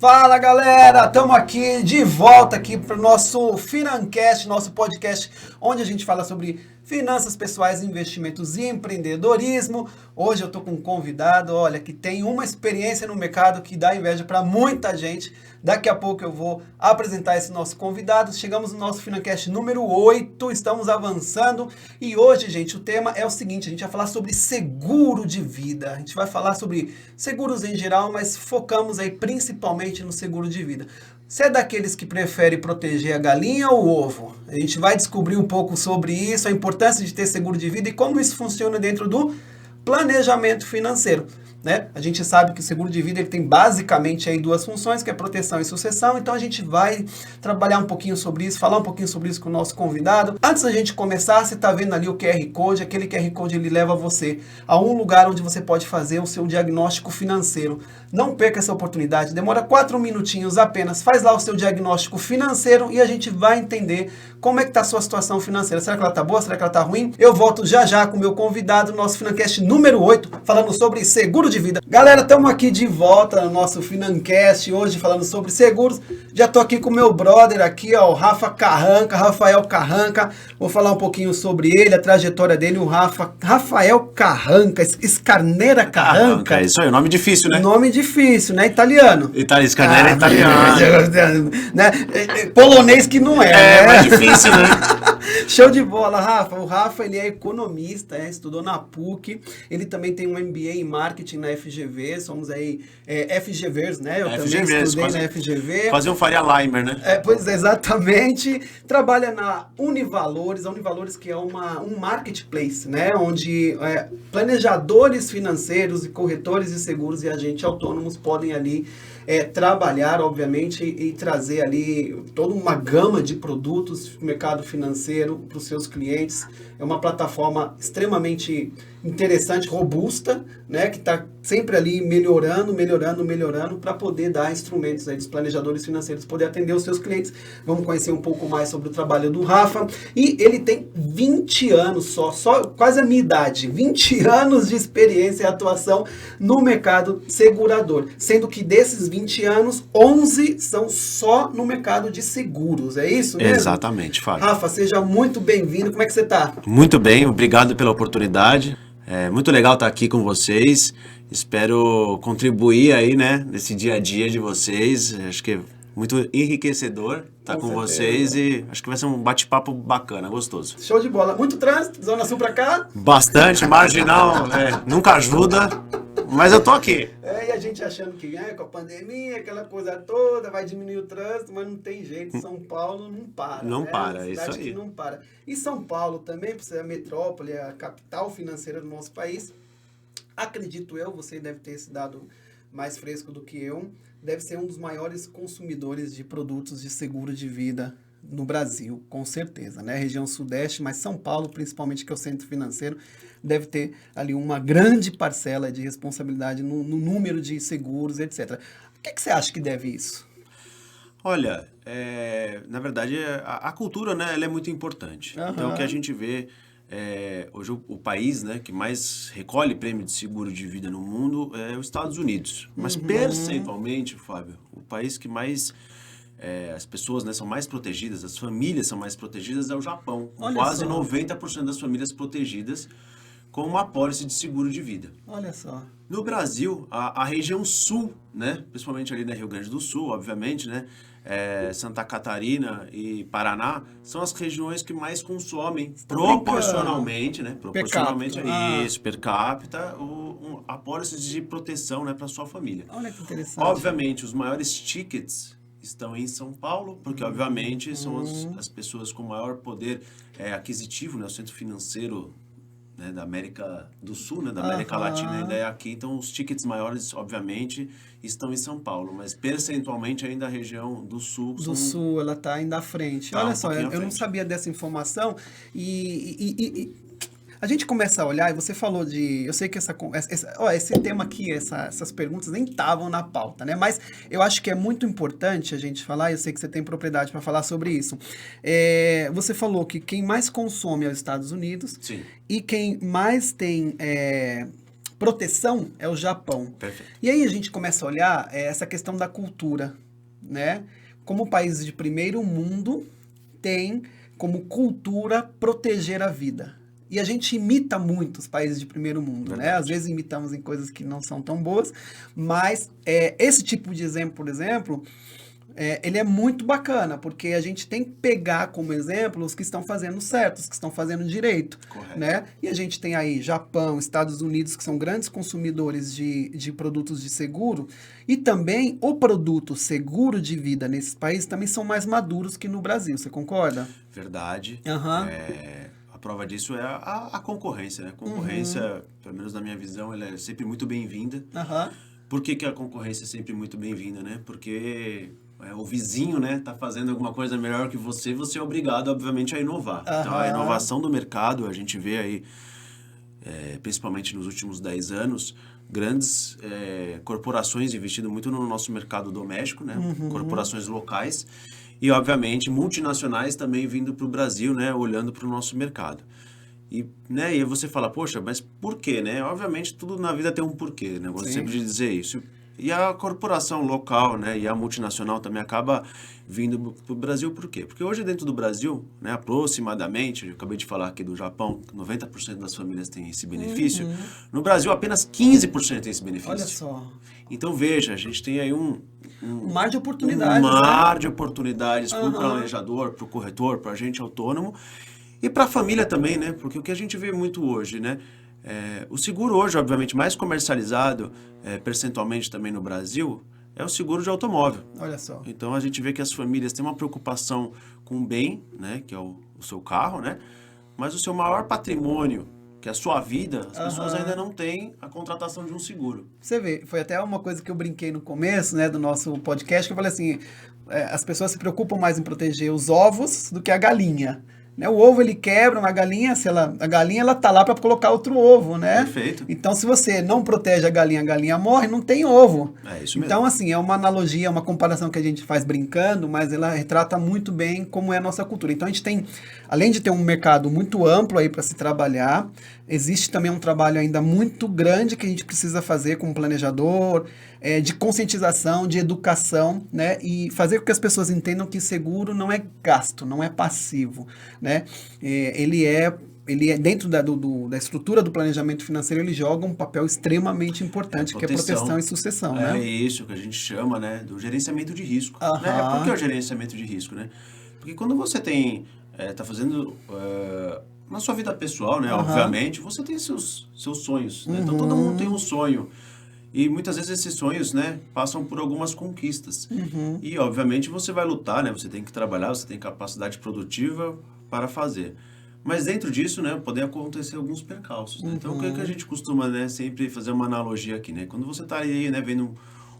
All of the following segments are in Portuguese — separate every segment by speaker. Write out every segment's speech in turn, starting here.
Speaker 1: Fala galera, estamos aqui de volta aqui para o nosso Financast, nosso podcast, onde a gente fala sobre finanças pessoais, investimentos e empreendedorismo. Hoje eu estou com um convidado, olha, que tem uma experiência no mercado que dá inveja para muita gente. Daqui a pouco eu vou apresentar esse nosso convidado. Chegamos no nosso Financast número 8, estamos avançando. E hoje, gente, o tema é o seguinte, a gente vai falar sobre seguro de vida. A gente vai falar sobre seguros em geral, mas focamos aí principalmente no seguro de vida. Você é daqueles que prefere proteger a galinha ou o ovo? A gente vai descobrir um pouco sobre isso, a importância de ter seguro de vida e como isso funciona dentro do planejamento financeiro. Né? A gente sabe que o seguro de vida ele tem basicamente aí duas funções, que é proteção e sucessão, então a gente vai trabalhar um pouquinho sobre isso, falar um pouquinho sobre isso com o nosso convidado. Antes da gente começar, você está vendo ali o QR Code, aquele QR Code ele leva você a um lugar onde você pode fazer o seu diagnóstico financeiro. Não perca essa oportunidade, demora 4 minutinhos apenas, faz lá o seu diagnóstico financeiro e a gente vai entender como é que está a sua situação financeira. Será que ela está boa? Será que ela está ruim? Eu volto já já com o meu convidado, nosso Financast número 8, falando sobre seguro de vida. Galera, estamos aqui de volta no nosso Financast, hoje falando sobre seguros. Já estou aqui com o meu brother aqui, ó, o Rafael Carranca. Vou falar um pouquinho sobre ele, a trajetória dele, o Rafael Carranca, Scarnera Carranca.
Speaker 2: É isso aí, nome difícil, né?
Speaker 1: Nome difícil, né? Italiano.
Speaker 2: Scarnera é italiano.
Speaker 1: Né? Polonês que não é.
Speaker 2: É,
Speaker 1: né?
Speaker 2: mais difícil, né?
Speaker 1: Show de bola, Rafa. O Rafa, ele é economista, estudou na PUC. Ele também tem um MBA em marketing na FGV. Somos aí FGVers, né? Eu também estudei na FGV.
Speaker 2: Fazer um Faria Limer, né?
Speaker 1: Pois exatamente. Trabalha na Univalores. A Univalores que é um marketplace, né? Onde planejadores financeiros e corretores de seguros e agentes autônomos podem ali trabalhar, obviamente, e trazer ali toda uma gama de produtos no mercado financeiro para os seus clientes. É uma plataforma extremamente interessante, robusta, né, que está sempre ali melhorando para poder dar instrumentos aí dos planejadores financeiros, poder atender os seus clientes. Vamos conhecer um pouco mais sobre o trabalho do Rafa. E ele tem 20 anos só quase a minha idade, 20 anos de experiência e atuação no mercado segurador, sendo que desses 20 anos, 11 são só no mercado de seguros, é isso mesmo?
Speaker 2: Exatamente, Fábio.
Speaker 1: Rafa, seja muito bem-vindo, como é que você está?
Speaker 2: Muito bem, obrigado pela oportunidade. É muito legal estar aqui com vocês. Espero contribuir aí, né, nesse dia a dia de vocês. Acho que é muito enriquecedor estar com vocês e acho que vai ser um bate-papo bacana, gostoso.
Speaker 1: Show de bola. Muito trânsito, Zona Sul pra cá?
Speaker 2: Bastante, marginal, nunca ajuda, mas eu tô aqui.
Speaker 1: E a gente achando que com a pandemia, aquela coisa toda, vai diminuir o trânsito, mas não tem jeito. São Paulo não para.
Speaker 2: Não
Speaker 1: né?
Speaker 2: para, isso aí.
Speaker 1: Que não para. E São Paulo também, por ser a metrópole, a capital financeira do nosso país, acredito eu, você deve ter esse dado mais fresco do que eu, deve ser um dos maiores consumidores de produtos de seguro de vida no Brasil, com certeza, né? Região Sudeste, mas São Paulo, principalmente, que é o centro financeiro, deve ter ali uma grande parcela de responsabilidade no número de seguros, etc. O que você acha que deve isso?
Speaker 2: Olha, na verdade, a cultura, né, ela é muito importante.
Speaker 1: Uhum.
Speaker 2: Então, o que a gente vê, hoje o país, né, que mais recolhe prêmio de seguro de vida no mundo é os Estados Unidos. Mas, percentualmente, Fábio, o país que mais... as pessoas, né, são mais protegidas, as famílias são mais protegidas é o Japão.
Speaker 1: Olha
Speaker 2: Quase
Speaker 1: só.
Speaker 2: 90% das famílias protegidas com uma apólice de seguro de vida.
Speaker 1: Olha só.
Speaker 2: No Brasil, a região sul, né, principalmente ali na Rio Grande do Sul, obviamente, né, Santa Catarina e Paraná, são as regiões que mais consomem proporcionalmente, né, proporcionalmente per capita, a apólice de proteção, né, para sua família.
Speaker 1: Olha que interessante.
Speaker 2: Obviamente, os maiores tickets estão em São Paulo, porque obviamente são as pessoas com maior poder aquisitivo, né, o centro financeiro, né, da América do Sul, né, da América Latina ainda é aqui, então os tickets maiores, obviamente, estão em São Paulo, mas percentualmente ainda a região do Sul...
Speaker 1: Do Sul, ela está ainda à frente. Olha só, eu não sabia dessa informação e a gente começa a olhar, e você falou de... Eu sei que esse tema aqui, essas perguntas nem estavam na pauta, né? Mas eu acho que é muito importante a gente falar, e eu sei que você tem propriedade para falar sobre isso. Você falou que quem mais consome é os Estados Unidos.
Speaker 2: Sim.
Speaker 1: E quem mais tem proteção é o Japão.
Speaker 2: Perfeito.
Speaker 1: E aí a gente começa a olhar essa questão da cultura, né? Como países de primeiro mundo têm como cultura proteger a vida. E a gente imita muito os países de primeiro mundo, né?
Speaker 2: Verdade.
Speaker 1: Às vezes imitamos em coisas que não são tão boas, mas esse tipo de exemplo, por exemplo, ele é muito bacana, porque a gente tem que pegar como exemplo os que estão fazendo certo, os que estão fazendo direito,
Speaker 2: Correto.
Speaker 1: né? E a gente tem aí Japão, Estados Unidos, que são grandes consumidores de produtos de seguro, e também o produto seguro de vida nesses países também são mais maduros que no Brasil, você concorda?
Speaker 2: Verdade.
Speaker 1: Aham.
Speaker 2: A prova disso é a concorrência, né? A concorrência, pelo menos na minha visão, ela é sempre muito bem-vinda.
Speaker 1: Aham.
Speaker 2: Por que a concorrência é sempre muito bem-vinda, né? Porque o vizinho, né, tá fazendo alguma coisa melhor que você é obrigado, obviamente, a inovar. Então, a inovação do mercado, a gente vê aí, principalmente nos últimos 10 anos, grandes corporações investindo muito no nosso mercado doméstico, né? Corporações locais e, obviamente, multinacionais também vindo para o Brasil, né, olhando para o nosso mercado. E, né, e aí você fala, poxa, mas por quê, né? Obviamente, tudo na vida tem um porquê, né? Eu gosto sempre de dizer isso. E a corporação local, né, e a multinacional também acaba vindo para o Brasil por quê? Porque hoje dentro do Brasil, né, aproximadamente, eu acabei de falar aqui do Japão, 90% das famílias têm esse benefício. No Brasil, apenas 15% tem esse benefício.
Speaker 1: Olha só.
Speaker 2: Então, veja, a gente tem aí um
Speaker 1: mar de oportunidades.
Speaker 2: mar de oportunidades para o planejador, para o corretor, para o agente autônomo e para a família também, né? Porque o que a gente vê muito hoje, né? O seguro hoje, obviamente, mais comercializado percentualmente também no Brasil é o seguro de automóvel.
Speaker 1: Olha só.
Speaker 2: Então, a gente vê que as famílias têm uma preocupação com o bem, né? Que é o seu carro, né? Mas o seu maior patrimônio, que é a sua vida, as pessoas ainda não têm a contratação de um seguro.
Speaker 1: Você vê, foi até uma coisa que eu brinquei no começo, né, do nosso podcast, que eu falei assim, as pessoas se preocupam mais em proteger os ovos do que a galinha. Né? O ovo ele quebra, uma galinha, a galinha ela tá lá para colocar outro ovo, né?
Speaker 2: Perfeito.
Speaker 1: Então, se você não protege a galinha morre, não tem ovo.
Speaker 2: É isso mesmo.
Speaker 1: Então, assim, é uma analogia, uma comparação que a gente faz brincando, mas ela retrata muito bem como é a nossa cultura. Então, a gente tem, além de ter um mercado muito amplo aí para se trabalhar, existe também um trabalho ainda muito grande que a gente precisa fazer como planejador, de conscientização, de educação, né? E fazer com que as pessoas entendam que seguro não é gasto, não é passivo, né? Ele é dentro da estrutura do planejamento financeiro, ele joga um papel extremamente importante, que é proteção e sucessão, né?
Speaker 2: É isso que a gente chama, né, do gerenciamento de risco.
Speaker 1: Aham.
Speaker 2: Né? Por que o gerenciamento de risco, né? Porque quando você tá fazendo na sua vida pessoal, né, obviamente, você tem seus sonhos, né? Então todo mundo tem um sonho. E muitas vezes esses sonhos, né, passam por algumas conquistas. E, obviamente, você vai lutar, né? Você tem que trabalhar, você tem capacidade produtiva para fazer. Mas dentro disso, né, podem acontecer alguns percalços. Né? Então, o que a gente costuma, né, sempre fazer uma analogia aqui, né? Quando você está aí, né, vendo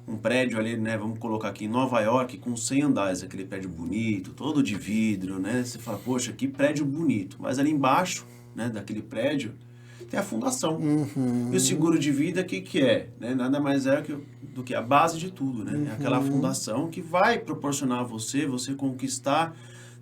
Speaker 2: um prédio ali, né, vamos colocar aqui em Nova York, com 100 andares, aquele prédio bonito, todo de vidro, né? Você fala, poxa, que prédio bonito. Mas ali embaixo, né, daquele prédio, tem a fundação. E o seguro de vida, o que é? Né? Nada mais é do que a base de tudo, né? É aquela fundação que vai proporcionar a você conquistar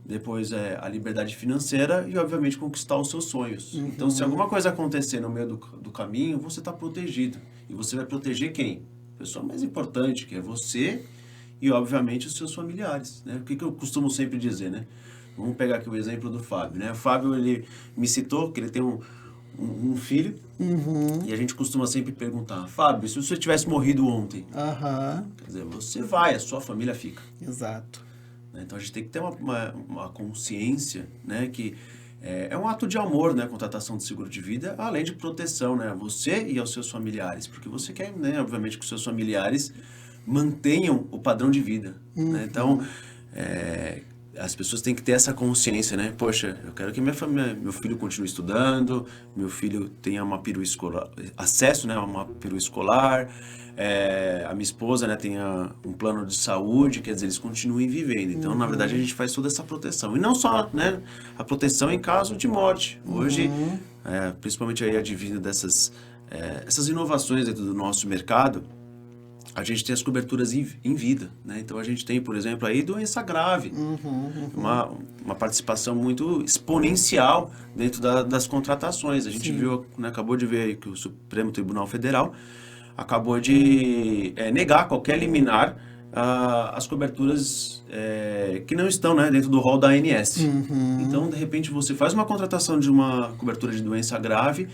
Speaker 2: depois a liberdade financeira e, obviamente, conquistar os seus sonhos. Então, se alguma coisa acontecer no meio do caminho, você está protegido. E você vai proteger quem? A pessoa mais importante, que é você e, obviamente, os seus familiares. Né? O que eu costumo sempre dizer, né? Vamos pegar aqui o exemplo do Fábio, né? O Fábio, ele me citou que ele tem um filho, e a gente costuma sempre perguntar, Fábio, se você tivesse morrido ontem, quer dizer, você vai, a sua família fica.
Speaker 1: Exato.
Speaker 2: Então a gente tem que ter uma consciência, né, que é um ato de amor, né, a contratação de seguro de vida, além de proteção, né, a você e aos seus familiares, porque você quer, né, obviamente, que os seus familiares mantenham o padrão de vida. Né? Então, as pessoas têm que ter essa consciência, né? Poxa, eu quero que meu filho continue estudando, meu filho tenha uma perua escolar, acesso, né, a uma perua escolar, a minha esposa, né, tenha um plano de saúde, quer dizer, eles continuem vivendo. Então, na verdade, a gente faz toda essa proteção. E não só, né, a proteção em caso de morte. Hoje, principalmente aí advindo essas inovações dentro do nosso mercado, a gente tem as coberturas em vida, né? Então a gente tem, por exemplo, aí doença grave, uma participação muito exponencial dentro das contratações. A gente viu, né, acabou de ver aí que o Supremo Tribunal Federal acabou de negar qualquer liminar as coberturas que não estão, né, dentro do rol da ANS. Então, de repente, você faz uma contratação de uma cobertura de doença grave,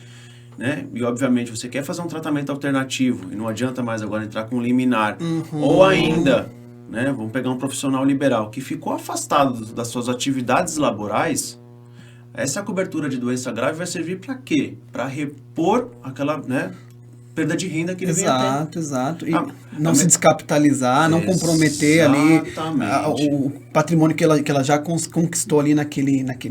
Speaker 2: né, e obviamente você quer fazer um tratamento alternativo e não adianta mais agora entrar com liminar. Ou ainda, né, vamos pegar um profissional liberal que ficou afastado das suas atividades laborais. Essa cobertura de doença grave vai servir para quê? Para repor aquela, né, perda de renda que ele vem a ter.
Speaker 1: Exato. E não se descapitalizar, não comprometer ali o patrimônio que ela já conquistou ali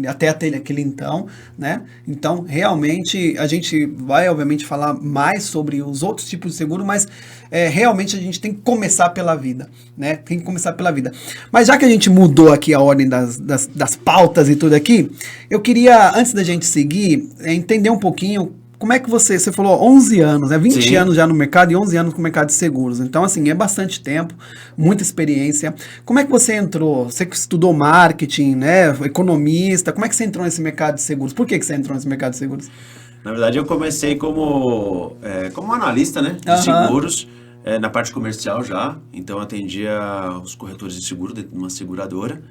Speaker 1: até aquele então, né? Então, realmente, a gente vai, obviamente, falar mais sobre os outros tipos de seguro, mas realmente a gente tem que começar pela vida, né? Tem que começar pela vida. Mas já que a gente mudou aqui a ordem das pautas e tudo aqui, eu queria, antes da gente seguir, entender um pouquinho. Como é que você falou 11 anos, né? 20 anos já no mercado e 11 anos no mercado de seguros. Então, assim, é bastante tempo, muita experiência. Como é que você entrou? Você que estudou marketing, né? Economista, como é que você entrou nesse mercado de seguros? Por que você entrou nesse mercado de seguros?
Speaker 2: Na verdade, eu comecei como analista, né, de seguros, na parte comercial já. Então, eu atendia os corretores de seguro dentro de uma seguradora.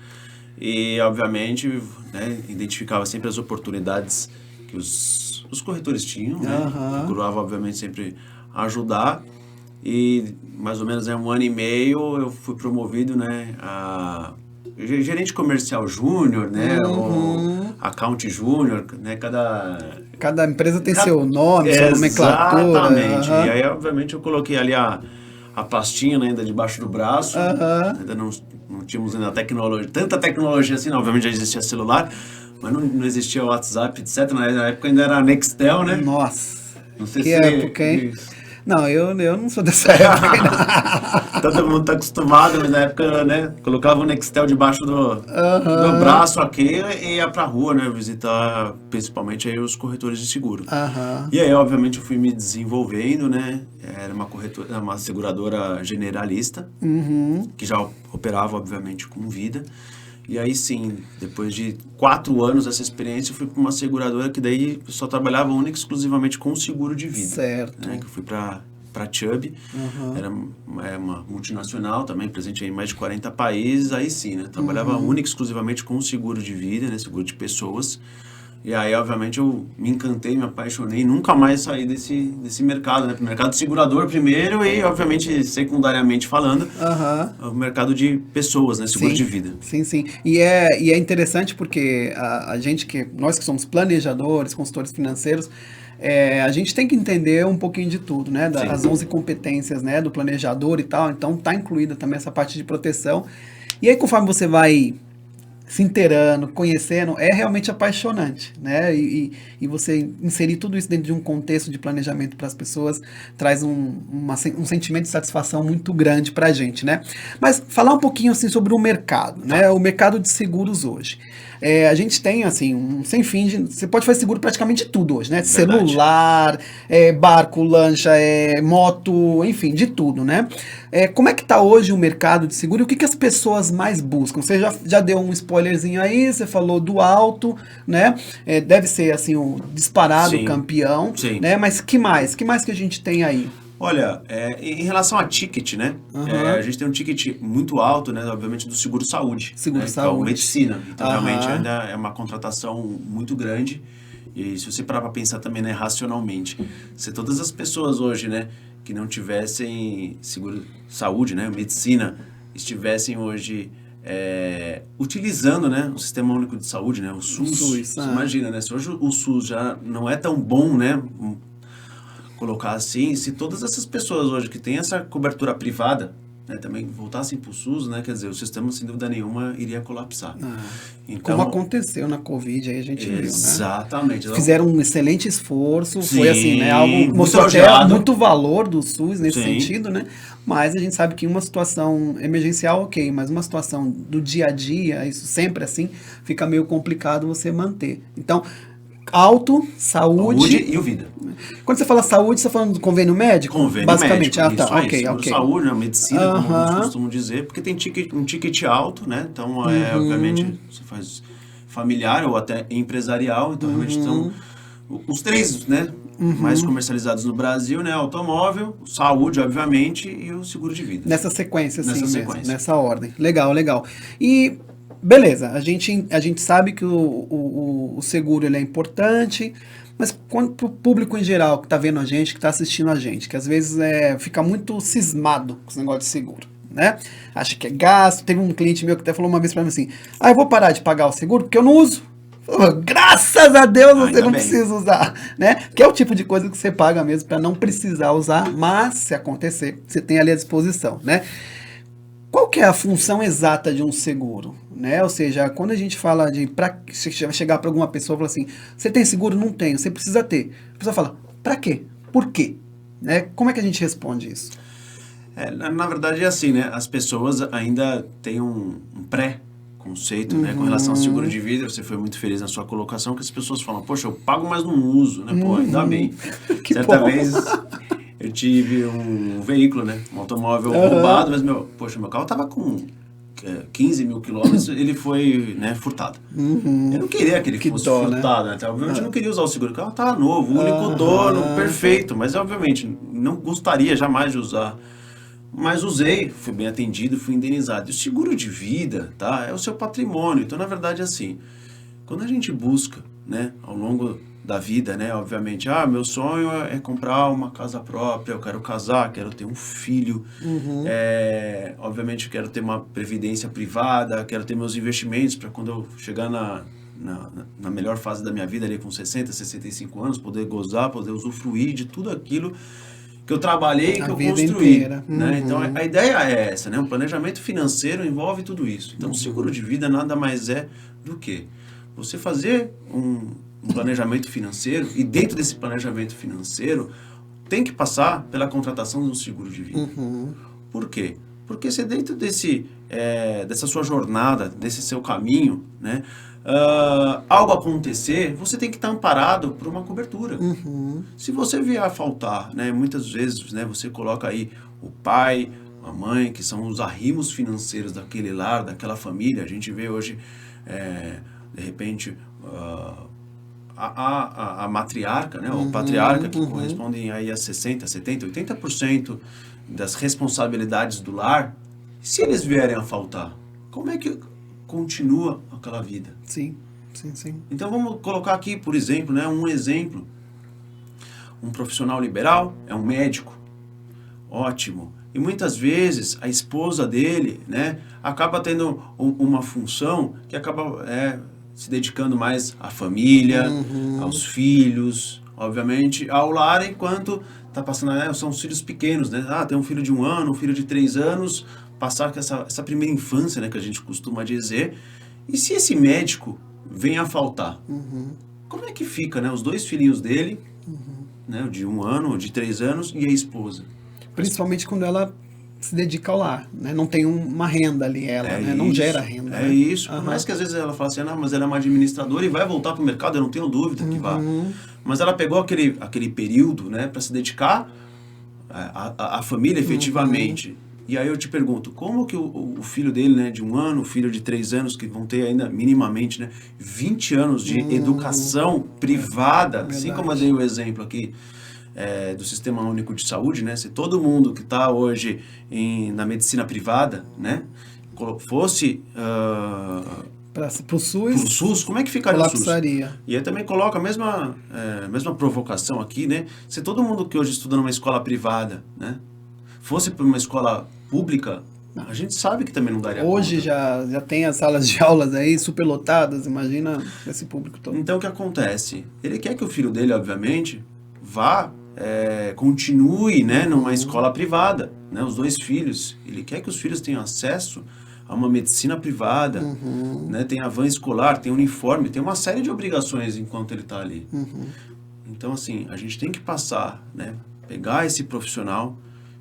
Speaker 2: E, obviamente, né, identificava sempre as oportunidades que os corretores tinham, né? Procurava, obviamente, sempre ajudar. E, mais ou menos, 1 ano e meio, eu fui promovido, né, a gerente comercial júnior, né, ou account júnior, né,
Speaker 1: Cada empresa tem seu nome, sua nomenclatura.
Speaker 2: Exatamente. E aí, obviamente, eu coloquei ali a pastinha, né, ainda debaixo do braço. Ainda não tínhamos ainda tanta tecnologia assim, não. Obviamente já existia celular, mas não existia WhatsApp, etc. Na época ainda era Nextel, né?
Speaker 1: Nossa,
Speaker 2: não sei
Speaker 1: que
Speaker 2: se
Speaker 1: época, hein? Não, eu não sou dessa época.
Speaker 2: Todo mundo tá acostumado, mas na época, né, colocava o Nextel debaixo do braço aqui e ia pra rua, né, visitar principalmente aí os corretores de seguro. E aí, obviamente, eu fui me desenvolvendo, né, era uma seguradora generalista, que já operava, obviamente, com vida. E aí sim, depois de 4 anos dessa experiência, eu fui para uma seguradora que daí só trabalhava única e exclusivamente com seguro de vida.
Speaker 1: Certo.
Speaker 2: Né? Que eu fui para Chubb, era uma multinacional também, presente em mais de 40 países, aí sim, né? Trabalhava única e exclusivamente com seguro de vida, né? Seguro de pessoas. E aí, obviamente, eu me encantei, me apaixonei, nunca mais saí desse mercado, né? Mercado segurador primeiro e, obviamente, secundariamente falando, o mercado de pessoas, né? Seguro de vida.
Speaker 1: Sim. E é interessante porque nós que somos planejadores, consultores financeiros, a gente tem que entender um pouquinho de tudo, né? Das 11 competências, né? Do planejador e tal. Então, tá incluída também essa parte de proteção. E aí, conforme você vai se inteirando, conhecendo, é realmente apaixonante, né? E você inserir tudo isso dentro de um contexto de planejamento para as pessoas traz um sentimento de satisfação muito grande para a gente, né? Mas falar um pouquinho assim sobre o mercado, né? O mercado de seguros hoje. A gente tem, assim, um sem fim de... Você pode fazer seguro praticamente de tudo hoje, né?
Speaker 2: Verdade.
Speaker 1: Celular, barco, lancha, moto, enfim, de tudo, né? Como é que tá hoje o mercado de seguro e o que as pessoas mais buscam? Você já deu um spoilerzinho aí, você falou do alto, né? Deve ser, assim, o disparado campeão, né? Mas que mais? Que mais que a gente tem aí?
Speaker 2: Olha, em relação a ticket, né? A gente tem um ticket muito alto, né? Obviamente, do seguro-saúde.
Speaker 1: Seguro-saúde.
Speaker 2: Que é o medicina. Então, realmente, ainda é uma contratação muito grande. E se você parar para pensar também, né, racionalmente, se todas as pessoas hoje, né, que não tivessem seguro-saúde, né, medicina, estivessem hoje utilizando, né, o Sistema Único de Saúde, né, o SUS. Você imagina, né? Se hoje o SUS já não é tão bom, né? Colocar assim, se todas essas pessoas hoje que têm essa cobertura privada, né, também voltassem para o SUS, né, quer dizer, o sistema, sem dúvida nenhuma, iria colapsar. Então,
Speaker 1: como aconteceu na Covid, aí a gente viu, né?
Speaker 2: Exatamente.
Speaker 1: Fizeram um excelente esforço, foi assim, né, algo que mostrou até muito valor do SUS nesse sentido, né? Mas a gente sabe que em uma situação emergencial, ok, mas uma situação do dia a dia, isso sempre assim, fica meio complicado você manter. Então, Auto, saúde
Speaker 2: e o vida.
Speaker 1: Quando você fala saúde, você está falando do convênio médico?
Speaker 2: Convênio
Speaker 1: basicamente.
Speaker 2: médico.
Speaker 1: Ah, tá. Ok.
Speaker 2: Saúde, medicina, como alguns costumam dizer, porque tem um ticket alto, né? Então, obviamente, você faz familiar ou até empresarial, então realmente são os três, né? Mais comercializados no Brasil, né? Automóvel, saúde, obviamente, e o seguro de vida.
Speaker 1: Nessa sequência, sim,
Speaker 2: Nessa
Speaker 1: mesmo,
Speaker 2: sequência.
Speaker 1: nessa ordem. Legal. E beleza, a gente sabe que o seguro ele é importante, mas para o público em geral que está vendo a gente, que está assistindo a gente, que às vezes fica muito cismado com esse negócio de seguro, né? Acha que é gasto. Teve um cliente meu que até falou uma vez para mim assim, eu vou parar de pagar o seguro porque eu não uso. Graças a Deus você não precisa usar, né? Que é o tipo de coisa que você paga mesmo para não precisar usar, mas se acontecer, você tem ali à disposição, né? Qual que é a função exata de um seguro, né? Ou seja, quando a gente fala de você chegar para alguma pessoa e falar assim, você tem seguro? Não tenho, você precisa ter. A pessoa fala, para quê? Por quê? Né? Como é que a gente responde isso?
Speaker 2: Na verdade é assim, né? As pessoas ainda têm um pré-conceito, né? Com relação ao seguro de vida. Você foi muito feliz na sua colocação, que as pessoas falam, poxa, eu pago, mas não uso, né? Pô, ainda bem. Certa vez eu tive um veículo, né? Um automóvel roubado, mas meu carro tava com 15 mil quilômetros, ele foi, né, furtado. Eu não queria que ele fosse furtado, né? Obviamente eu não queria usar o seguro, o carro tava novo, o único dono, perfeito, mas obviamente não gostaria jamais de usar. Mas usei, fui bem atendido, fui indenizado. E o seguro de vida, tá? É o seu patrimônio. Então, na verdade, assim, quando a gente busca, né, ao longo da vida, né, obviamente, meu sonho é comprar uma casa própria, eu quero casar, quero ter um filho, obviamente eu quero ter uma previdência privada, quero ter meus investimentos para quando eu chegar na melhor fase da minha vida, ali com 60, 65 anos, poder gozar, poder usufruir de tudo aquilo que eu trabalhei e que eu construí. Né? Então, a ideia é essa, né? Um planejamento financeiro envolve tudo isso. Então, o seguro de vida nada mais é do que você fazer um planejamento financeiro e dentro desse planejamento financeiro tem que passar pela contratação de um seguro de vida. Por quê? Porque se dentro dessa sua jornada, desse seu caminho, né, algo acontecer, você tem que estar amparado por uma cobertura. Se você vier a faltar, né, muitas vezes, né, você coloca aí o pai, a mãe, que são os arrimos financeiros daquele lar, daquela família. A gente vê hoje, de repente, a matriarca, né, ou patriarca, que correspondem aí a 60%, 70%, 80% das responsabilidades do lar. Se eles vierem a faltar, como é que continua aquela vida?
Speaker 1: Sim.
Speaker 2: Então vamos colocar aqui, por exemplo, né, um exemplo. Um profissional liberal é um médico. Ótimo. E muitas vezes a esposa dele, né, acaba tendo uma função que acaba se dedicando mais à família, aos filhos, obviamente, ao lar, enquanto está passando, são os filhos pequenos, né? Tem um filho de 1 ano, um filho de 3 anos, passar com essa primeira infância, né, que a gente costuma dizer. E se esse médico vem a faltar, como é que fica, né, os 2 filhinhos dele, né, o de 1 ano, o de 3 anos e a esposa?
Speaker 1: Principalmente quando ela se dedica ao lar, né? Não tem uma renda ali, né? Não gera renda.
Speaker 2: É isso. Por mais que às vezes ela fala assim, mas ela é uma administradora e vai voltar para o mercado, eu não tenho dúvida que vai. Mas ela pegou aquele período, né, para se dedicar à família efetivamente. E aí eu te pergunto, como que o filho dele, né, de 1 ano, o filho de 3 anos, que vão ter ainda minimamente, né, 20 anos de educação privada, assim como eu dei o exemplo aqui do Sistema Único de Saúde, né, se todo mundo que está hoje na medicina privada, né, fosse
Speaker 1: para o SUS,
Speaker 2: como é que ficaria o SUS?
Speaker 1: E
Speaker 2: aí também coloca a mesma provocação aqui, né, se todo mundo que hoje estuda numa escola privada, né, fosse para uma escola pública, a gente sabe que também não daria
Speaker 1: hoje
Speaker 2: conta.
Speaker 1: já tem as salas de aulas aí superlotadas, imagina esse público todo.
Speaker 2: Então o que acontece? Ele quer que o filho dele, obviamente, continue, né, numa escola privada, né, os 2 filhos. Ele quer que os filhos tenham acesso a uma medicina privada, né, tem a van escolar, tem uniforme, tem uma série de obrigações enquanto ele está ali. Então, assim, a gente tem que passar, né, pegar esse profissional,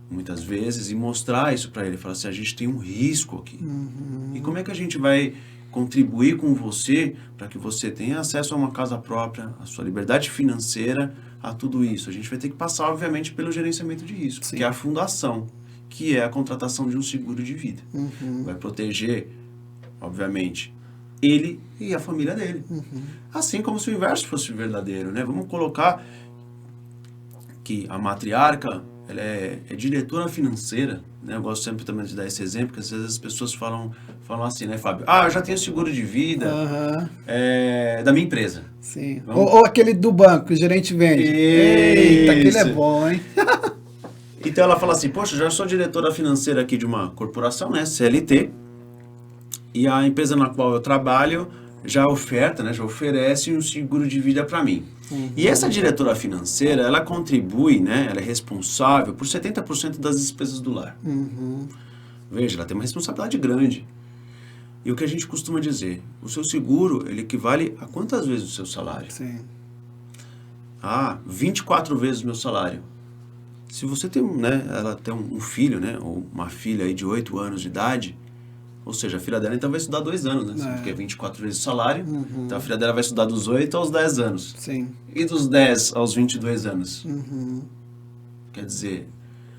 Speaker 2: muitas vezes, e mostrar isso para ele. Falar assim, a gente tem um risco aqui. E como é que a gente vai contribuir com você para que você tenha acesso a uma casa própria, a sua liberdade financeira, a tudo isso. A gente vai ter que passar, obviamente, pelo gerenciamento de risco, que é a fundação, que é a contratação de um seguro de vida. Vai proteger, obviamente, ele e a família dele. Assim como se o inverso fosse verdadeiro, né? Vamos colocar que a matriarca, ela é diretora financeira, né? Eu gosto sempre também de dar esse exemplo, porque às vezes as pessoas falam assim, né, Fábio? Eu já tenho seguro de vida da minha empresa.
Speaker 1: Sim. Ou aquele do banco que o gerente vende. Eita, aquele é bom, hein?
Speaker 2: Então ela fala assim, poxa, já sou diretora financeira aqui de uma corporação, né, CLT, e a empresa na qual eu trabalho já oferece um seguro de vida para mim. E essa diretora financeira, ela contribui, né, ela é responsável por 70% das despesas do lar. Veja, ela tem uma responsabilidade grande. E o que a gente costuma dizer, o seu seguro, ele equivale a quantas vezes o seu salário?
Speaker 1: Sim.
Speaker 2: 24 vezes o meu salário. Se você tem, né, ela tem um filho, né, ou uma filha aí de 8 anos de idade, ou seja, a filha dela então vai estudar 2 anos, né? Porque é 24 vezes o salário, então a filha dela vai estudar dos 8 aos 10 anos.
Speaker 1: Sim.
Speaker 2: E dos 10 aos 22 anos. Quer dizer...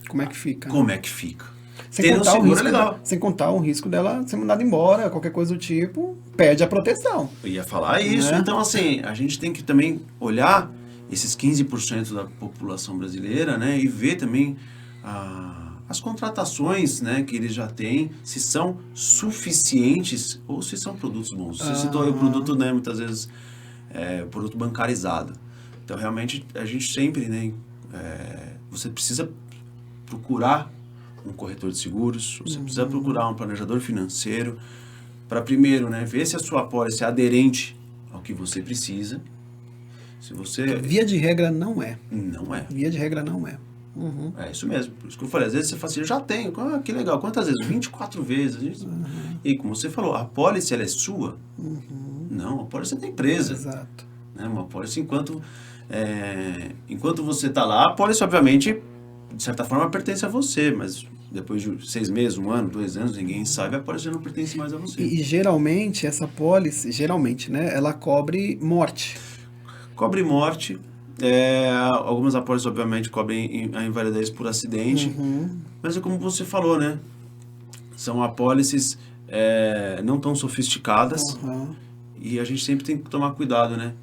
Speaker 1: Como é que fica?
Speaker 2: Como é que fica?
Speaker 1: Ter um seguro é legal. Sem contar o risco dela ser mandada embora, qualquer coisa do tipo, perde a proteção.
Speaker 2: Eu ia falar isso. Então, assim, a gente tem que também olhar esses 15% da população brasileira, né? E ver também as contratações, né, que eles já têm, se são suficientes ou se são produtos bons. Você citou aí o produto, né, muitas vezes, produto bancarizado. Então, realmente, a gente sempre, né, você precisa procurar um corretor de seguros, você precisa procurar um planejador financeiro para, primeiro, né, ver se a sua apólice é aderente ao que você precisa. Se você...
Speaker 1: Via de regra não é.
Speaker 2: Não é.
Speaker 1: Via de regra não é.
Speaker 2: É isso mesmo. Por isso que eu falei, às vezes você fala assim, eu já tenho. Que legal. Quantas vezes? 24 vezes. E como você falou, a apólice, ela é sua? Não, a apólice é da empresa.
Speaker 1: Exato.
Speaker 2: Né? Uma apólice, enquanto você está lá, a apólice, obviamente, de certa forma, pertence a você, mas depois de 6 meses, 1 ano, 2 anos, ninguém sabe, a apólice já não pertence mais a você.
Speaker 1: E geralmente, essa apólice, né, ela cobre morte.
Speaker 2: Cobre morte. Algumas apólices, obviamente, cobrem a invalidez por acidente, mas é como você falou, né? São apólices não tão sofisticadas e a gente sempre tem que tomar cuidado, né?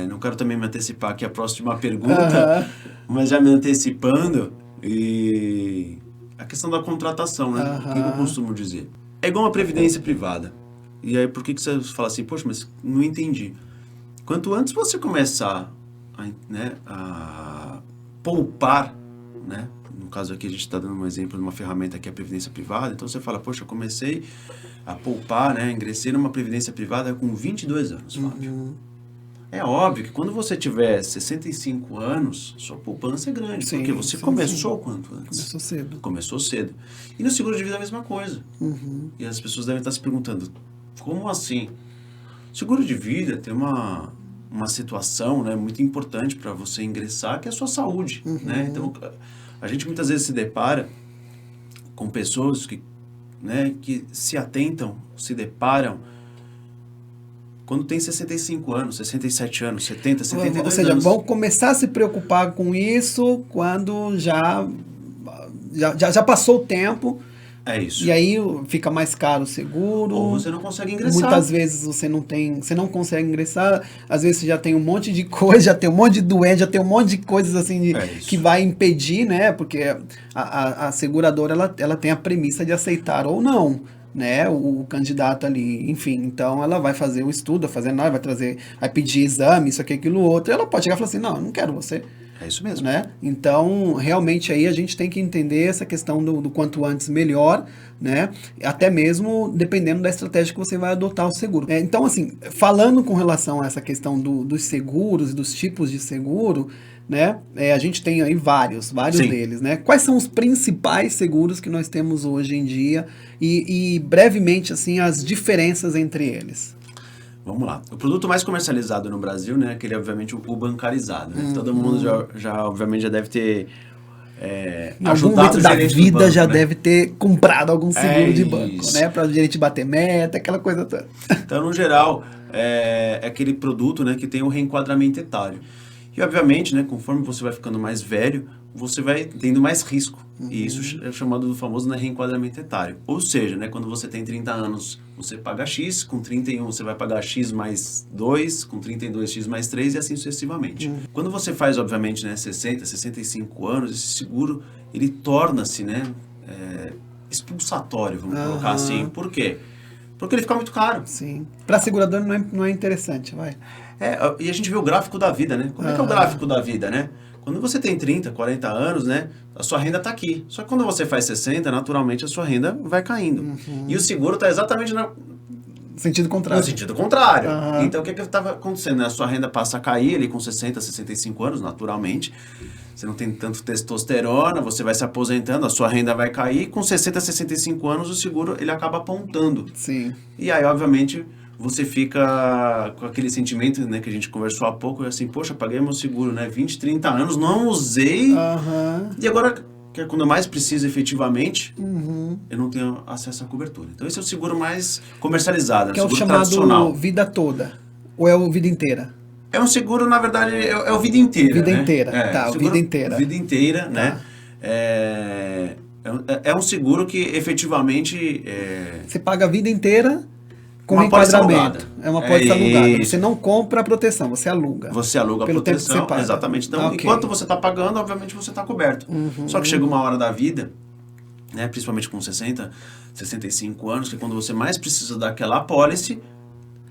Speaker 2: Não quero também me antecipar aqui a próxima pergunta, mas já me antecipando, e a questão da contratação, né? O que eu costumo dizer? É igual uma previdência privada. E aí, por que você fala assim, poxa, mas não entendi. Quanto antes você começar a poupar, né? No caso aqui a gente está dando um exemplo de uma ferramenta que é a previdência privada, então você fala, poxa, eu comecei a poupar, né? Ingressei numa previdência privada com 22 anos, Fábio. É óbvio que quando você tiver 65 anos, sua poupança é grande, porque você começou quanto antes? Começou cedo. E no seguro de vida é a mesma coisa. E as pessoas devem estar se perguntando, como assim? Seguro de vida tem uma situação, né, muito importante para você ingressar, que é a sua saúde. Né? Então, a gente muitas vezes se depara com pessoas que se deparam quando tem 65 anos, 67 anos, 70, 72 anos.
Speaker 1: Ou seja, vão começar a se preocupar com isso quando já passou o tempo.
Speaker 2: É isso.
Speaker 1: E aí fica mais caro o seguro.
Speaker 2: Ou você não consegue ingressar.
Speaker 1: Muitas vezes você não consegue ingressar. Às vezes você já tem um monte de coisa, já tem um monte de doente, já tem um monte de coisas assim que vai impedir, né? Porque a seguradora ela tem a premissa de aceitar ou não, né, o candidato ali, enfim, então ela vai fazer o estudo, vai pedir exame, isso aqui, aquilo, outro, e ela pode chegar e falar assim, não, eu não quero você.
Speaker 2: É isso mesmo.
Speaker 1: Né? Então, realmente aí a gente tem que entender essa questão do quanto antes melhor, né? Até mesmo dependendo da estratégia que você vai adotar o seguro. Então, assim, falando com relação a essa questão dos seguros e dos tipos de seguro, né? A gente tem aí vários deles, né? Quais são os principais seguros que nós temos hoje em dia e brevemente, assim, as diferenças entre eles?
Speaker 2: Vamos lá. O produto mais comercializado no Brasil, né, aquele, obviamente, o bancarizado. Né? Todo mundo já, obviamente, já deve ter
Speaker 1: Em algum momento da vida banco, já deve ter comprado algum seguro de banco, né? Para o gerente bater meta, aquela coisa toda.
Speaker 2: Então, no geral, é aquele produto, né, que tem um reenquadramento etário. E, obviamente, né, conforme você vai ficando mais velho, você vai tendo mais risco. E isso é chamado do famoso, né, reenquadramento etário. Ou seja, né, quando você tem 30 anos, você paga X, com 31 você vai pagar X mais 2, com 32 X mais 3 e assim sucessivamente. Quando você faz, obviamente, né, 60, 65 anos, esse seguro, ele torna-se, né, expulsatório, vamos colocar assim. Por quê? Porque ele fica muito caro.
Speaker 1: Sim. Para a seguradora não é interessante, vai.
Speaker 2: E a gente vê o gráfico da vida, né? Como é que é o gráfico da vida, né? Quando você tem 30, 40 anos, né? A sua renda está aqui. Só que quando você faz 60, naturalmente a sua renda vai caindo. E o seguro está exatamente no
Speaker 1: sentido contrário.
Speaker 2: No sentido contrário. Então, o que estava acontecendo? Né? A sua renda passa a cair ali com 60, 65 anos, naturalmente. Você não tem tanto testosterona, você vai se aposentando, a sua renda vai cair. Com 60, 65 anos, o seguro ele acaba apontando.
Speaker 1: Sim.
Speaker 2: E aí, obviamente, você fica com aquele sentimento, né, que a gente conversou há pouco, assim, poxa, paguei meu seguro, né, 20, 30 anos, não usei, e agora, que é quando eu mais preciso efetivamente, eu não tenho acesso à cobertura. Então, esse é o seguro mais comercializado,
Speaker 1: que é o chamado
Speaker 2: tradicional.
Speaker 1: Vida toda, ou é o vida inteira?
Speaker 2: É um seguro, na verdade, é o vida inteira.
Speaker 1: Vida
Speaker 2: né?
Speaker 1: inteira, tá, o vida inteira.
Speaker 2: Vida inteira, né? É um seguro que efetivamente...
Speaker 1: Você paga a vida inteira com
Speaker 2: uma
Speaker 1: enquadramento. É uma pólice alugada.
Speaker 2: Isso.
Speaker 1: Você não compra a proteção, você aluga.
Speaker 2: Você aluga a
Speaker 1: pelo
Speaker 2: proteção,
Speaker 1: tempo que você paga.
Speaker 2: Exatamente. Então, enquanto você está pagando, obviamente você está coberto. Só que chega uma hora da vida, né, principalmente com 60, 65 anos, que é quando você mais precisa daquela apólice,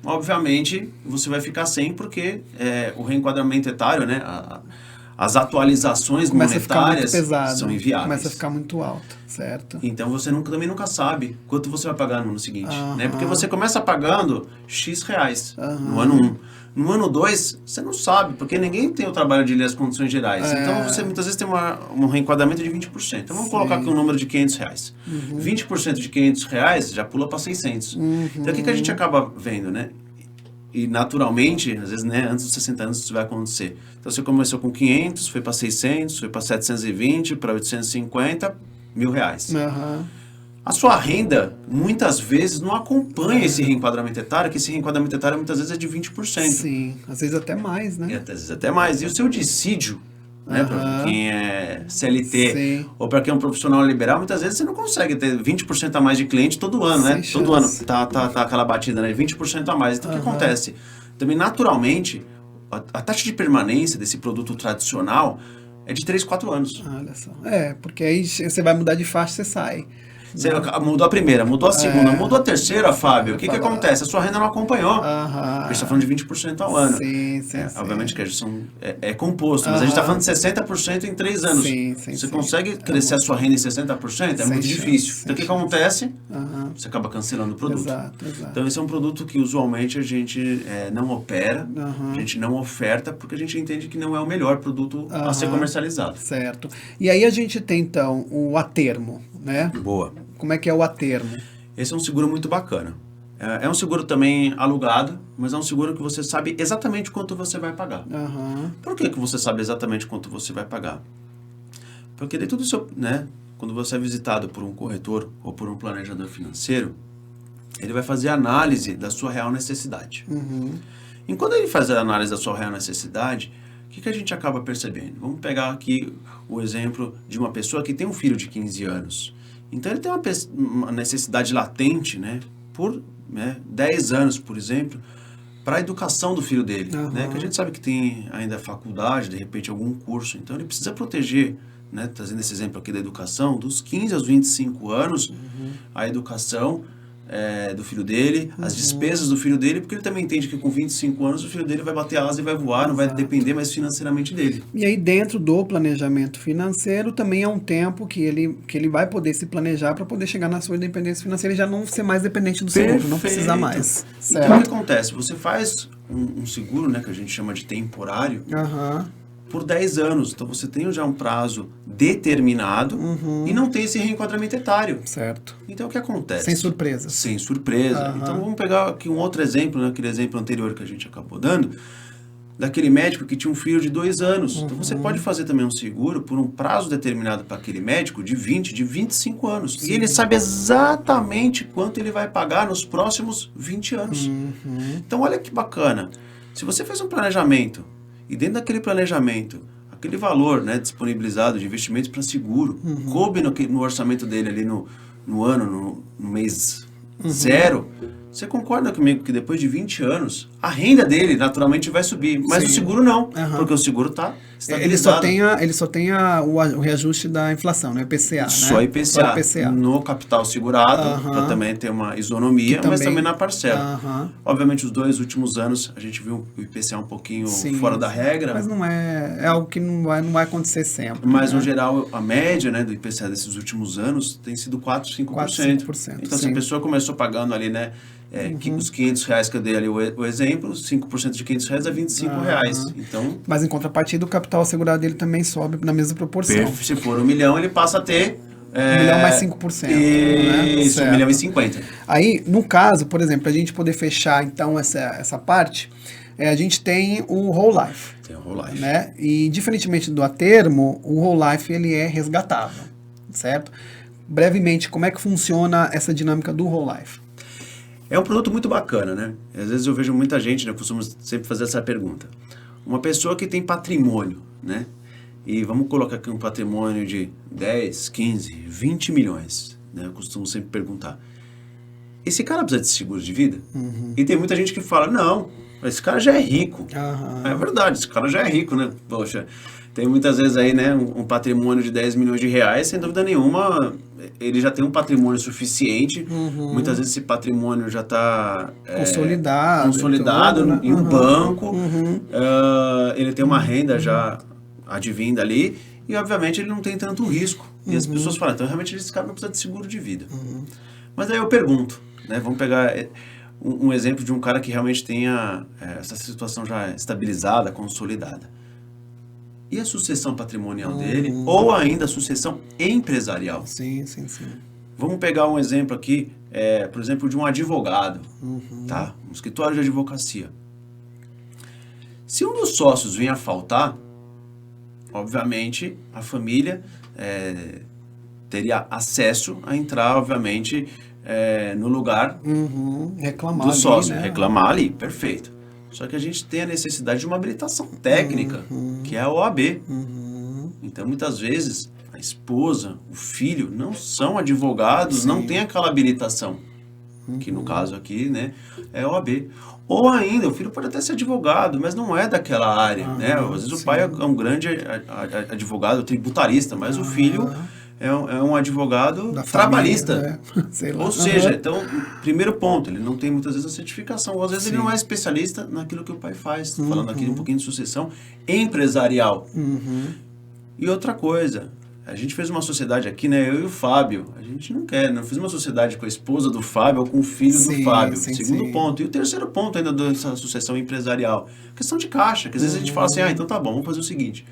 Speaker 2: obviamente você vai ficar sem, porque o reenquadramento etário, né, as atualizações monetárias são inviáveis.
Speaker 1: Começa a ficar muito alto, certo?
Speaker 2: Então você também nunca sabe quanto você vai pagar no ano seguinte, né? Porque você começa pagando X reais no ano 1. No ano 2, você não sabe, porque ninguém tem o trabalho de ler as condições gerais. Então você muitas vezes tem um reenquadramento de 20%. Então vamos colocar aqui um número de 500 reais. 20% de 500 reais já pula para 600. Então o que a gente acaba vendo, né? E naturalmente, às vezes, né, antes dos 60 anos isso vai acontecer. Então você começou com 500, foi para 600, foi para 720, para 850, R$1.000. A sua renda, muitas vezes, não acompanha esse reenquadramento etário, que esse reenquadramento etário muitas vezes é de 20%.
Speaker 1: Sim, às vezes até mais, né?
Speaker 2: Às vezes até mais. E o seu dissídio, né, para quem é CLT ou para quem é um profissional liberal, muitas vezes você não consegue ter 20% a mais de cliente todo ano, né? Todo ano tá aquela batida, né? 20% a mais. Então, o que acontece? Também, naturalmente, a taxa de permanência desse produto tradicional é de 3, 4 anos.
Speaker 1: Olha só. Porque aí você vai mudar de faixa, você sai.
Speaker 2: Você mudou a primeira, mudou a segunda, mudou a terceira, Fábio. O que acontece? A sua renda não acompanhou. A gente está falando de 20% ao ano.
Speaker 1: Sim.
Speaker 2: Obviamente que a gestão é composto, mas a gente está falando de 60% em 3 anos. Você consegue crescer a sua renda em 60%? É muito difícil. Então o que acontece? Você acaba cancelando o produto.
Speaker 1: Exato.
Speaker 2: Então esse é um produto que usualmente a gente não opera, a gente não oferta, porque a gente entende que não é o melhor produto a ser comercializado.
Speaker 1: Certo. E aí a gente tem então o a termo, né?
Speaker 2: Boa.
Speaker 1: Como é que é o a termo?
Speaker 2: Esse é um seguro muito bacana. É um seguro também alugado, mas é um seguro que você sabe exatamente quanto você vai pagar. Por que você sabe exatamente quanto você vai pagar? Porque de tudo isso, né, quando você é visitado por um corretor ou por um planejador financeiro, ele vai fazer a análise da sua real necessidade. E quando ele faz a análise da sua real necessidade, o que a gente acaba percebendo? Vamos pegar aqui o exemplo de uma pessoa que tem um filho de 15 anos. Então, ele tem uma necessidade latente, né, por 10 anos, por exemplo, para a educação do filho dele. Né, que a gente sabe que tem ainda faculdade, de repente, algum curso. Então, ele precisa proteger, né, trazendo esse exemplo aqui da educação, dos 15 aos 25 anos, a educação do filho dele, as despesas do filho dele, porque ele também entende que com 25 anos o filho dele vai bater asa e vai voar, não vai depender mais financeiramente dele.
Speaker 1: E aí dentro do planejamento financeiro também é um tempo que ele vai poder se planejar para poder chegar na sua independência financeira e já não ser mais dependente do seguro, não precisar mais. Certo.
Speaker 2: Então o que acontece? Você faz um seguro, né, que a gente chama de temporário, por 10 anos. Então você tem já um prazo determinado e não tem esse reenquadramento etário.
Speaker 1: Certo.
Speaker 2: Então o que acontece?
Speaker 1: Sem surpresa.
Speaker 2: Sem surpresa. Então vamos pegar aqui um outro exemplo, né, aquele exemplo anterior que a gente acabou dando. daquele médico que tinha um filho de 2 anos. Então você pode fazer também um seguro por um prazo determinado para aquele médico de 20, de 25 anos. Sim. E ele sabe exatamente quanto ele vai pagar nos próximos 20 anos. Então olha que bacana. Se você fez um planejamento e dentro daquele planejamento, aquele valor, né, disponibilizado de investimentos para seguro, coube no orçamento dele ali no ano, no mês zero, você concorda comigo que depois de 20 anos, a renda dele naturalmente vai subir, mas o seguro não, porque o seguro está estabilizado.
Speaker 1: Ele só tem o reajuste da inflação, né? IPCA,
Speaker 2: Só
Speaker 1: né?
Speaker 2: IPCA.
Speaker 1: Só IPCA.
Speaker 2: No capital segurado, para também ter uma isonomia, mas também na parcela. Obviamente, os 2 últimos anos, a gente viu o IPCA um pouquinho fora da regra.
Speaker 1: Mas não é algo que não vai acontecer sempre.
Speaker 2: Mas, no geral, a média, né, do IPCA desses últimos anos tem sido 4, 5%. Então, se a pessoa começou pagando ali, né, os R$500 que eu dei ali o exemplo, 5% de R$500 é R$25. Então,
Speaker 1: mas em contrapartida, o capital assegurado dele também sobe na mesma proporção.
Speaker 2: Se for 1 milhão, ele passa a ter...
Speaker 1: 1 milhão mais 5%.
Speaker 2: Isso, 1 milhão e 50.
Speaker 1: Aí, no caso, por exemplo, a gente poder fechar, então, essa parte, a gente tem o whole life.
Speaker 2: Tem o whole life.
Speaker 1: Né? E, diferentemente do a termo, o whole life, ele é resgatável, certo? Brevemente, como é que funciona essa dinâmica do whole life?
Speaker 2: É um produto muito bacana, né? Às vezes eu vejo muita gente, né? Eu costumo sempre fazer essa pergunta. Uma pessoa que tem patrimônio, né? E vamos colocar aqui um patrimônio de 10, 15, 20 milhões, né? Eu costumo sempre perguntar. Esse cara precisa de seguro de vida? E tem muita gente que fala, não, esse cara já é rico. É verdade, esse cara já é rico, né? Poxa, tem muitas vezes aí, né, um patrimônio de 10 milhões de reais, sem dúvida nenhuma, ele já tem um patrimônio suficiente. Muitas vezes esse patrimônio já está consolidado
Speaker 1: né?
Speaker 2: em um banco. Ele tem uma renda já advinda ali e, obviamente, ele não tem tanto risco. E as pessoas falam, então, realmente, esse cara não precisa de seguro de vida. Mas aí eu pergunto, né, vamos pegar um exemplo de um cara que realmente tenha essa situação já estabilizada, consolidada. E a sucessão patrimonial dele, ou ainda a sucessão empresarial?
Speaker 1: Sim.
Speaker 2: Vamos pegar um exemplo aqui, por exemplo, de um advogado, tá? Um escritório de advocacia. Se um dos sócios vier a faltar, obviamente, a família teria acesso a entrar, obviamente, no lugar
Speaker 1: reclamar
Speaker 2: do sócio.
Speaker 1: Ali, né?
Speaker 2: Reclamar ali, perfeito. Só que a gente tem a necessidade de uma habilitação técnica, que é a OAB. Então, muitas vezes, a esposa, o filho, não são advogados, não tem aquela habilitação. Que, no caso aqui, né, é a OAB. Ou ainda, o filho pode até ser advogado, mas não é daquela área, né? Às vezes o pai é um grande advogado, tributarista, mas o filho é um advogado trabalhista.
Speaker 1: Sei lá.
Speaker 2: Ou seja, então, primeiro ponto, ele não tem muitas vezes a certificação, ou às vezes ele não é especialista naquilo que o pai faz. Falando aqui um pouquinho de sucessão empresarial. E outra coisa, a gente fez uma sociedade aqui, né? Eu e o Fábio. A gente não fiz uma sociedade com a esposa do Fábio ou com o filho do Fábio. Segundo ponto. E o terceiro ponto ainda dessa sucessão empresarial, questão de caixa. Que às vezes a gente fala assim, então tá bom, vamos fazer o seguinte.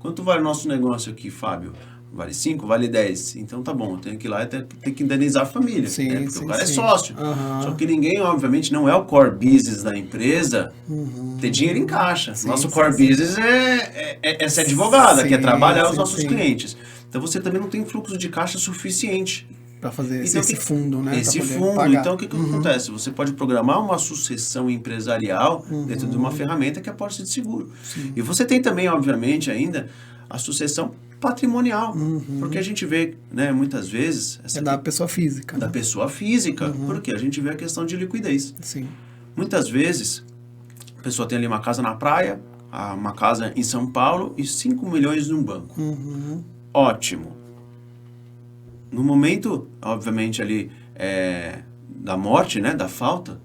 Speaker 2: Quanto vale o nosso negócio aqui, Fábio? Vale 5, vale 10. Então tá bom, eu tenho que ir lá e tem que indenizar a família. Porque o cara é sócio. Só que ninguém, obviamente, não é o core business da empresa ter dinheiro em caixa. Nosso core business é ser advogada, que é trabalhar os nossos clientes. Então você também não tem fluxo de caixa suficiente.
Speaker 1: Para fazer esse fundo, né?
Speaker 2: Esse fundo. Pagar. Então o que acontece? Você pode programar uma sucessão empresarial dentro de uma ferramenta que é a pólice de seguro. E você tem também, obviamente, ainda a sucessão patrimonial, porque a gente vê, né, muitas vezes...
Speaker 1: da pessoa física.
Speaker 2: Da pessoa física, porque a gente vê a questão de liquidez.
Speaker 1: Sim.
Speaker 2: Muitas vezes, a pessoa tem ali uma casa na praia, uma casa em São Paulo e 5 milhões num banco. Ótimo. No momento, obviamente, ali da morte, né, da falta,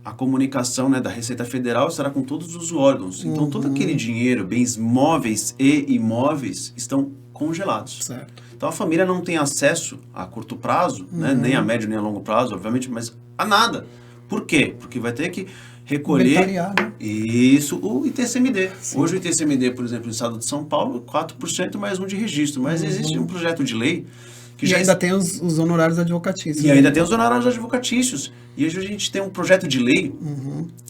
Speaker 2: a comunicação, né, da Receita Federal estará com todos os órgãos. Então, todo aquele dinheiro, bens móveis e imóveis, estão congelados.
Speaker 1: Certo.
Speaker 2: Então, a família não tem acesso a curto prazo, né, nem a médio nem a longo prazo, obviamente, mas a nada. Por quê? Porque vai ter que recolher isso, o ITCMD. Hoje o ITCMD, por exemplo, no estado de São Paulo, 4% mais um de registro. Mas existe um projeto de lei
Speaker 1: Que já ainda tem os honorários advocatícios.
Speaker 2: E ainda tem os honorários advocatícios. E hoje a gente tem um projeto de lei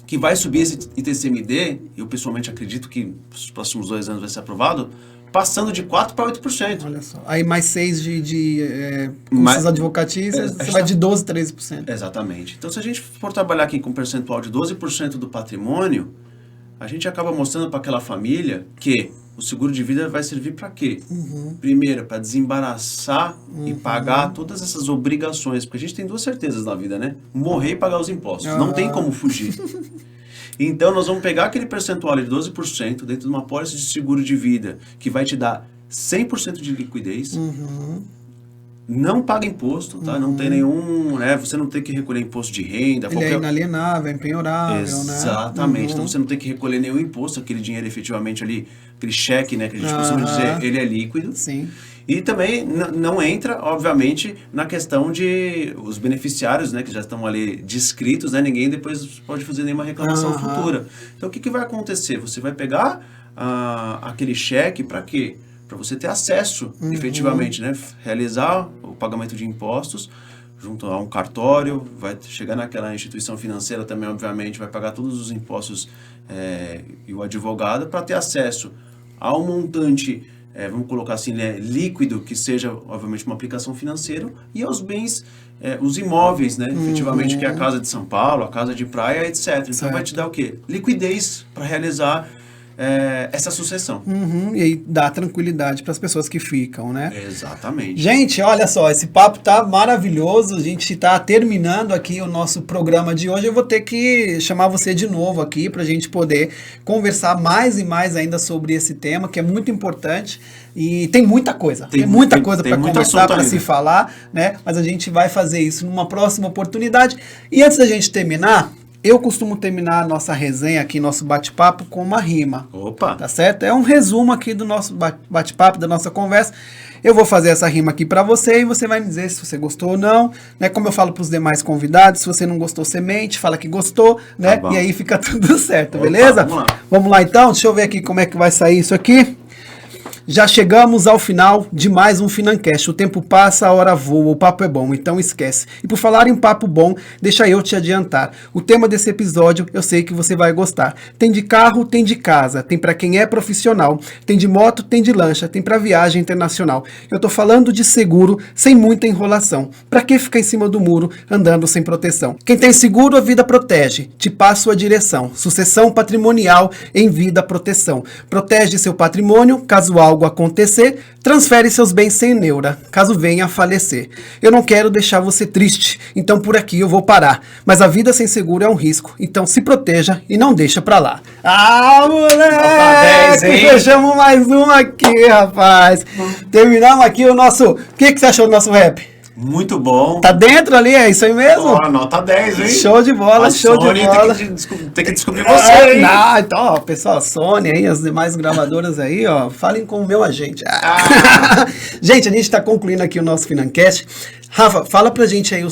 Speaker 2: que vai subir esse ITCMD, eu pessoalmente acredito que nos próximos 2 anos vai ser aprovado, passando de 4% para 8%.
Speaker 1: Olha só. Aí mais 6 de custos advocatícios, você vai de 12%, 13%.
Speaker 2: Exatamente. Então, se a gente for trabalhar aqui com um percentual de 12% do patrimônio, a gente acaba mostrando para aquela família que o seguro de vida vai servir para quê? Primeiro, para desembaraçar e pagar todas essas obrigações. Porque a gente tem 2 certezas na vida, né? Morrer e pagar os impostos. Não tem como fugir. Então, nós vamos pegar aquele percentual de 12% dentro de uma pólice de seguro de vida que vai te dar 100% de liquidez. Não paga imposto, tá? Não tem nenhum, né? Você não tem que recolher imposto de renda.
Speaker 1: Ele é inalienável, é empenhorável,
Speaker 2: Exatamente.
Speaker 1: né?
Speaker 2: Então você não tem que recolher nenhum imposto, aquele dinheiro efetivamente ali, aquele cheque, né? Que a gente costuma dizer, ele é líquido.
Speaker 1: Sim.
Speaker 2: E também não entra, obviamente, na questão de os beneficiários, né? Que já estão ali descritos, né? Ninguém depois pode fazer nenhuma reclamação futura. Então o que vai acontecer? Você vai pegar aquele cheque para quê? Para você ter acesso, efetivamente, né? Realizar o pagamento de impostos junto a um cartório, vai chegar naquela instituição financeira também, obviamente, vai pagar todos os impostos e o advogado para ter acesso ao montante, vamos colocar assim, né, líquido, que seja, obviamente, uma aplicação financeira, e aos bens, os imóveis, né? Efetivamente, que é a casa de São Paulo, a casa de praia, etc. Então, vai te dar o quê? Liquidez para realizar essa sucessão.
Speaker 1: E aí dá tranquilidade para as pessoas que ficam, né?
Speaker 2: Exatamente.
Speaker 1: Gente, olha só, esse papo tá maravilhoso. A gente tá terminando aqui o nosso programa de hoje. Eu vou ter que chamar você de novo aqui para a gente poder conversar mais e mais ainda sobre esse tema, que é muito importante. E tem muita coisa. Tem muita coisa para conversar, para se falar, né? Mas a gente vai fazer isso numa próxima oportunidade. E antes da gente terminar, eu costumo terminar a nossa resenha aqui, nosso bate-papo, com uma rima.
Speaker 2: Opa!
Speaker 1: Tá certo? É um resumo aqui do nosso bate-papo, da nossa conversa. Eu vou fazer essa rima aqui para você e você vai me dizer se você gostou ou não. Né? Como eu falo para os demais convidados, se você não gostou, semente, fala que gostou, né?
Speaker 2: Tá,
Speaker 1: e aí fica tudo certo,
Speaker 2: Opa,
Speaker 1: beleza?
Speaker 2: Vamos
Speaker 1: lá então, deixa eu ver aqui como é que vai sair isso aqui. Já chegamos ao final de mais um Financast. O tempo passa, a hora voa, o papo é bom, então esquece. E por falar em papo bom, deixa eu te adiantar. O tema desse episódio eu sei que você vai gostar. Tem de carro, tem de casa, tem pra quem é profissional, tem de moto, tem de lancha, tem pra viagem internacional. Eu tô falando de seguro sem muita enrolação. Pra que ficar em cima do muro andando sem proteção? Quem tem seguro, a vida protege. Te passo a direção. Sucessão patrimonial em vida proteção. Protege seu patrimônio, caso algo acontecer, transfere seus bens sem neura, caso venha a falecer. Eu não quero deixar você triste, então por aqui eu vou parar. Mas a vida sem seguro é um risco, então se proteja e não deixa pra lá. Ah, moleque! Fechamos mais um aqui, rapaz. Terminamos aqui o nosso... O que você achou do nosso rap?
Speaker 2: Muito bom.
Speaker 1: Tá dentro ali, é isso aí mesmo?
Speaker 2: Nota 10, hein?
Speaker 1: Show de bola, show de bola.
Speaker 2: Tem que descobrir você, hein?
Speaker 1: Não, então, ó, pessoal, Sony aí, as demais gravadoras aí, ó, falem com o meu agente. Gente, a gente tá concluindo aqui o nosso Financast. Rafa, fala pra gente aí o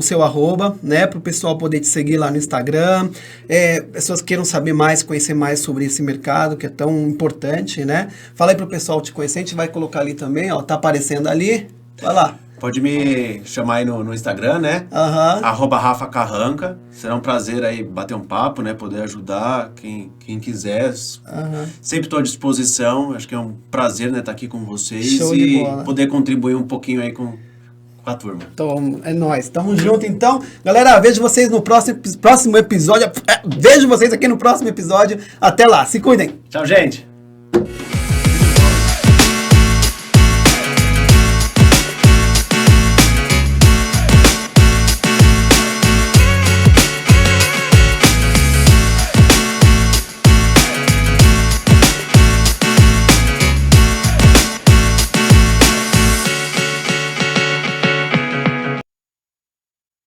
Speaker 1: seu arroba, né, pro pessoal poder te seguir lá no Instagram, pessoas que queiram saber mais, conhecer mais sobre esse mercado que é tão importante, né? Fala aí pro pessoal te conhecer, a gente vai colocar ali também, ó, tá aparecendo ali, vai lá.
Speaker 2: Pode me chamar aí no Instagram, né? @RafaCarranca. Será um prazer aí bater um papo, né? Poder ajudar quem quiser. Sempre estou à disposição. Acho que é um prazer, né? Estar aqui com vocês.
Speaker 1: Show de bola.
Speaker 2: Poder contribuir um pouquinho aí com a turma.
Speaker 1: Então, é nóis. Tamo junto, então. Galera, vejo vocês no próximo episódio. Vejo vocês aqui no próximo episódio. Até lá. Se cuidem.
Speaker 2: Tchau, gente.